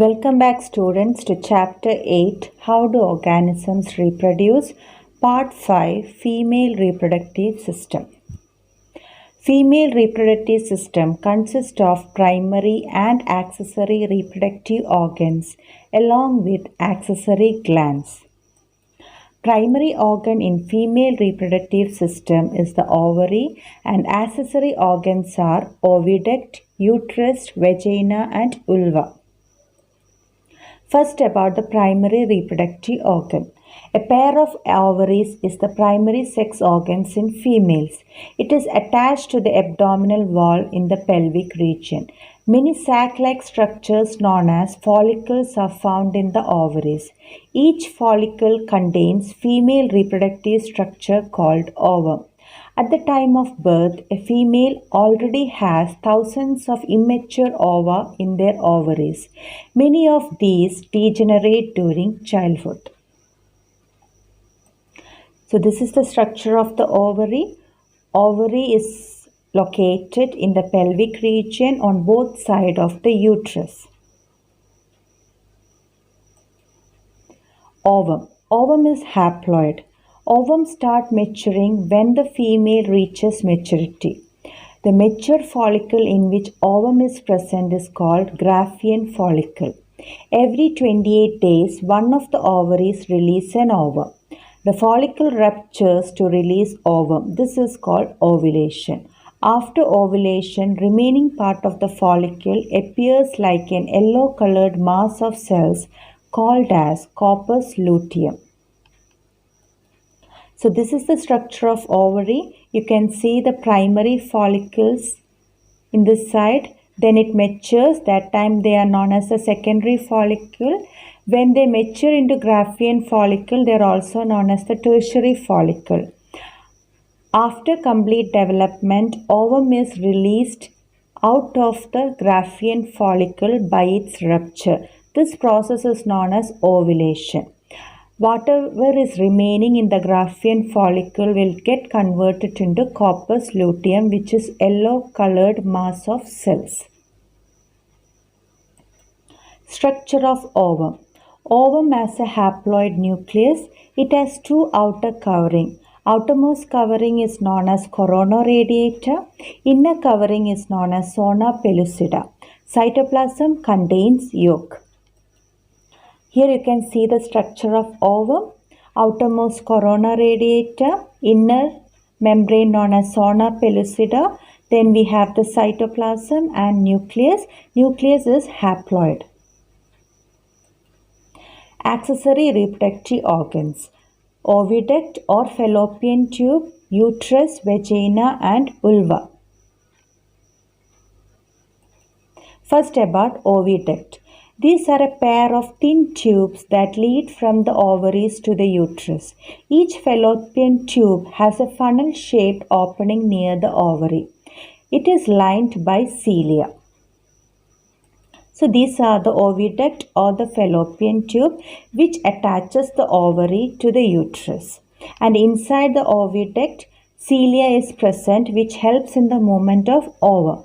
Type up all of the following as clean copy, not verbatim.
Welcome back students to chapter 8 How do organisms reproduce? Part 5 Female reproductive system. Female reproductive system consists of primary and accessory reproductive organs along with accessory glands. Primary organ in female reproductive system is the ovary and accessory organs are oviduct, uterus, vagina and vulva. First, about the primary reproductive organ. A pair of ovaries is the primary sex organs in females. It is attached to the abdominal wall in the pelvic region. Many sac-like structures known as follicles are found in the ovaries. Each follicle contains female reproductive structure called ovum. At the time of birth, a female already has thousands of immature ova in their ovaries. Many of these degenerate during childhood. So this is the structure of the ovary. Ovary is located in the pelvic region on both sides of the uterus. Ovum. Ovum is haploid. Ovum start maturing when the female reaches maturity. The mature follicle in which ovum is present is called Graafian follicle. Every 28 days, one of the ovaries release an ovum. The follicle ruptures to release ovum. This is called ovulation. After ovulation, remaining part of the follicle appears like an yellow-colored mass of cells called as corpus luteum. So this is the structure of ovary. You can see the primary follicles in this side. Then it matures. That time they are known as the secondary follicle. When they mature into Graafian follicle, they are also known as the tertiary follicle. After complete development, ovum is released out of the Graafian follicle by its rupture. This process is known as ovulation. Whatever is remaining in the Graafian follicle will get converted into corpus luteum, which is yellow-colored mass of cells. Structure of ovum. Ovum has a haploid nucleus. It has two outer covering. Outermost covering is known as corona radiata. Inner covering is known as zona pellucida. Cytoplasm contains yolk. Here you can see the structure of ovum. Outermost corona radiata, inner membrane known as zona pellucida. Then we have the cytoplasm and nucleus. Nucleus is haploid. Accessory reproductive organs. Oviduct or fallopian tube, uterus, vagina and vulva. First, about oviduct. These are a pair of thin tubes that lead from the ovaries to the uterus. Each fallopian tube has a funnel-shaped opening near the ovary. It is lined by cilia. So these are the oviduct or the fallopian tube which attaches the ovary to the uterus. And inside the oviduct, cilia is present which helps in the movement of ovum.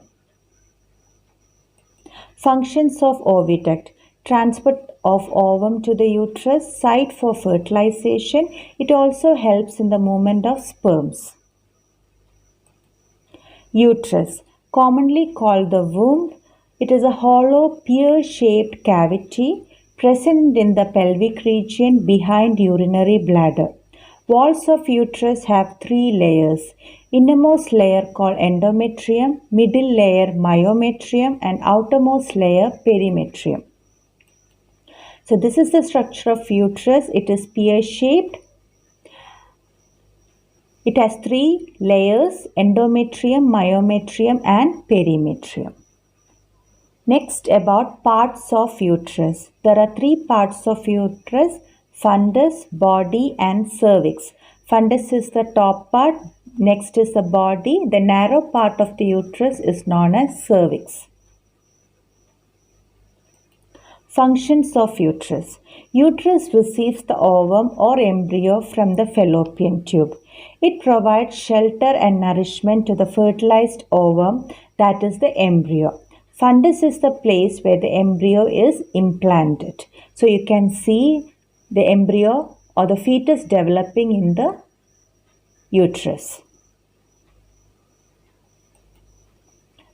Functions of oviduct. Transport of ovum to the uterus, site for fertilization. It also helps in the movement of sperms. Uterus. Commonly called the womb. It is a hollow, pear-shaped cavity present in the pelvic region behind urinary bladder. Walls of uterus have three layers. Innermost layer called endometrium, middle layer myometrium and outermost layer perimetrium. So this is the structure of uterus. It is pear-shaped. It has three layers, endometrium, myometrium and perimetrium. Next, about parts of uterus. There are three parts of uterus: fundus, body and cervix. Fundus is the top part. Next is the body. The narrow part of the uterus is known as cervix. Functions of uterus. Uterus receives the ovum or embryo from the fallopian tube. It provides shelter and nourishment to the fertilized ovum, that is the embryo. Fundus is the place where the embryo is implanted. So you can see the embryo or the fetus developing in the uterus.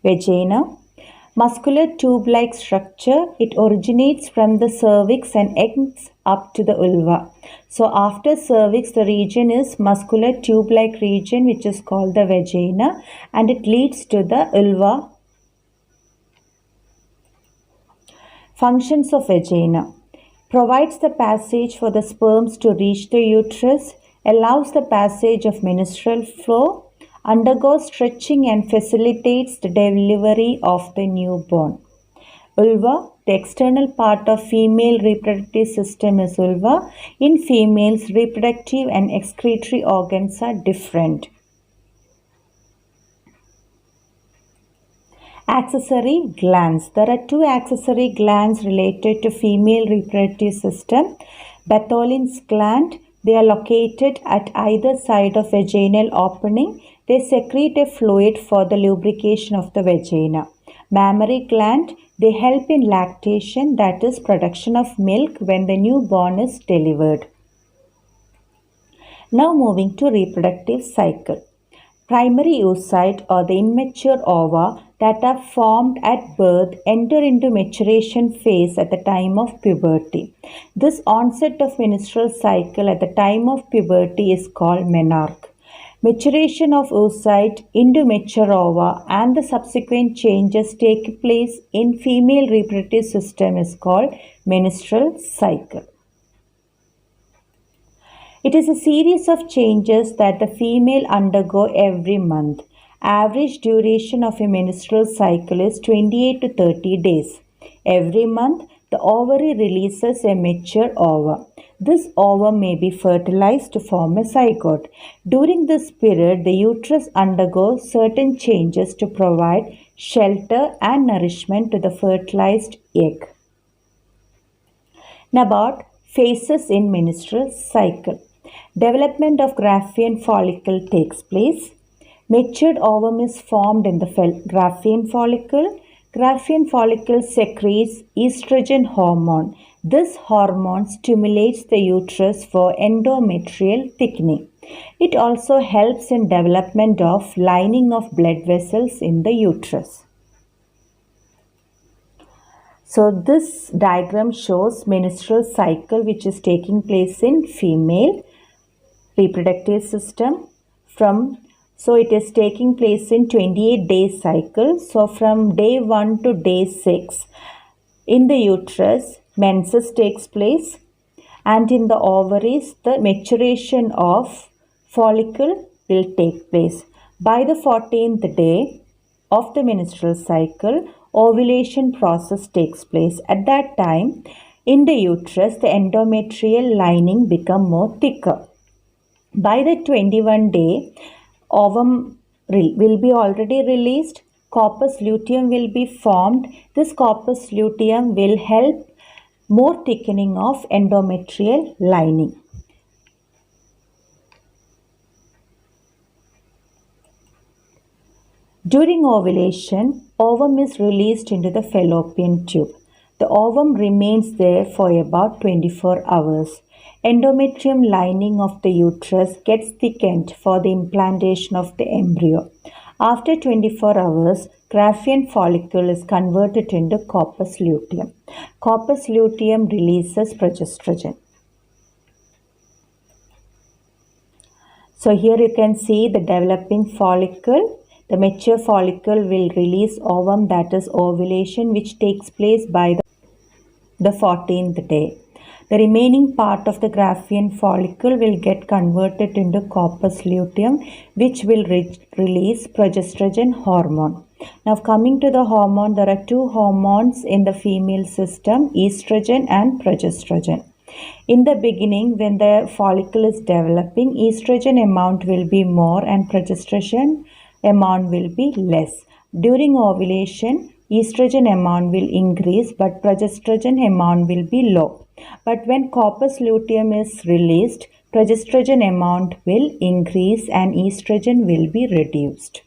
Vagina. Muscular tube-like structure. It originates from the cervix and ends up to the vulva. So after cervix, the region is muscular tube-like region, which is called the vagina, and it leads to the vulva. Functions of vagina. Provides the passage for the sperms to reach the uterus, allows the passage of menstrual flow, undergoes stretching and facilitates the delivery of the newborn. Vulva, the external part of female reproductive system is vulva. In females, reproductive and excretory organs are different. Accessory glands. There are two accessory glands related to female reproductive system. Bartholin's gland. They are located at either side of vaginal opening. They secrete a fluid for the lubrication of the vagina. Mammary gland. They help in lactation, that is production of milk when the newborn is delivered. Now moving to reproductive cycle. Primary oocyte or the immature ova that are formed at birth enter into maturation phase at the time of puberty. This onset of menstrual cycle at the time of puberty is called menarche. Maturation of oocyte into mature ova and the subsequent changes take place in female reproductive system is called menstrual cycle. It is a series of changes that the female undergo every month. Average duration of a menstrual cycle is 28 to 30 days. Every month, the ovary releases a mature ova. This ovum may be fertilized to form a zygote. During this period, the uterus undergoes certain changes to provide shelter and nourishment to the fertilized egg. Now about phases in menstrual cycle. Development of Graafian follicle takes place. Matured ovum is formed in the Graafian follicle. Graafian follicle secretes estrogen hormone. This hormone stimulates the uterus for endometrial thickening. It also helps in development of lining of blood vessels in the uterus. So this diagram shows menstrual cycle which is taking place in female reproductive system. So it is taking place in 28-day cycle. So from day 1 to day 6 in the uterus, menses takes place, and in the ovaries, the maturation of follicle will take place. By the 14th day of the menstrual cycle, ovulation process takes place. At that time, in the uterus, the endometrial lining become more thicker. By the 21st day, ovum will be already released. Corpus luteum will be formed. This corpus luteum will help more thickening of endometrial lining. During ovulation, ovum is released into the fallopian tube. The ovum remains there for about 24 hours. Endometrium lining of the uterus gets thickened for the implantation of the embryo. After 24 hours, Graafian follicle is converted into corpus luteum. Corpus luteum releases progesterone. So here you can see the developing follicle. The mature follicle will release ovum, that is ovulation, which takes place by the 14th day. The remaining part of the Graafian follicle will get converted into corpus luteum, which will release progesterone hormone. Now coming to the hormone, there are two hormones in the female system, estrogen and progesterone. In the beginning, when the follicle is developing, estrogen amount will be more and progesterone amount will be less. During ovulation, estrogen amount will increase but progesterone amount will be low. But when corpus luteum is released, progesterone amount will increase and estrogen will be reduced.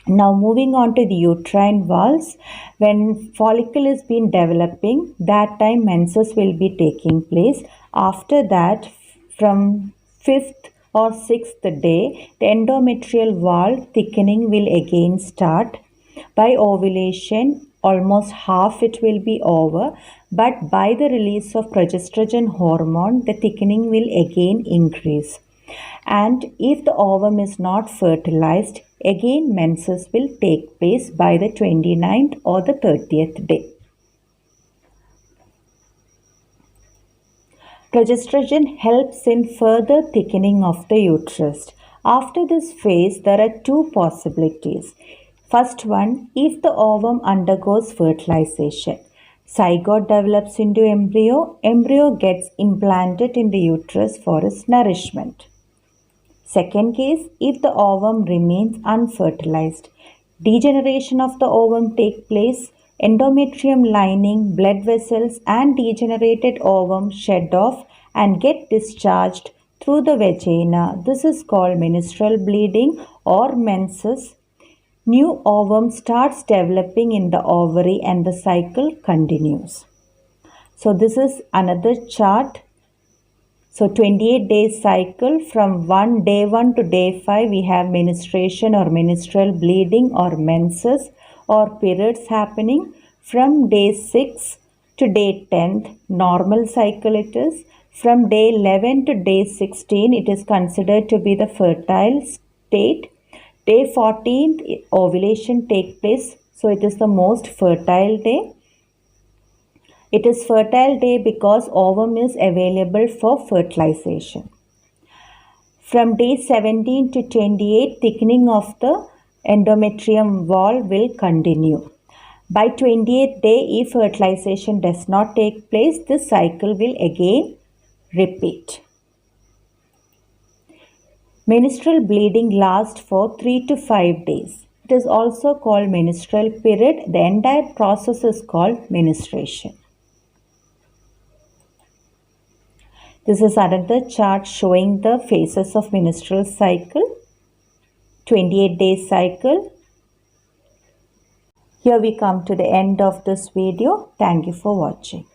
Now moving on to the uterine valves, when follicle is been developing, that time menses will be taking place. After that, from 5th or 6th day, the endometrial wall thickening will again start. By ovulation, almost half it will be over, but by the release of progesterone hormone, the thickening will again increase. And if the ovum is not fertilized, again menses will take place by the 29th or the 30th day. Progesterone helps in further thickening of the uterus. After this phase, there are two possibilities. First one, if the ovum undergoes fertilization, zygote develops into embryo gets implanted in the uterus for its nourishment. Second case, if the ovum remains unfertilized, degeneration of the ovum takes place, endometrium lining, blood vessels and degenerated ovum shed off and get discharged through the vagina. This is called menstrual bleeding or menses. New ovum starts developing in the ovary and the cycle continues. So this is another chart. So 28 days cycle, from day 1 to day 5 we have menstruation or menstrual bleeding or menses or periods happening. From day 6 to day 10th normal cycle it is. From day 11 to day 16 it is considered to be the fertile state. Day 14th ovulation take place, so it is the most fertile day. It is fertile day because ovum is available for fertilization. From day 17 to 28, thickening of the endometrium wall will continue. By 28th day, if fertilization does not take place, this cycle will again repeat. Menstrual bleeding lasts for 3 to 5 days. It is also called menstrual period. The entire process is called menstruation. This is another chart showing the phases of menstrual cycle, 28 days cycle. Here we come to the end of this video. Thank you for watching.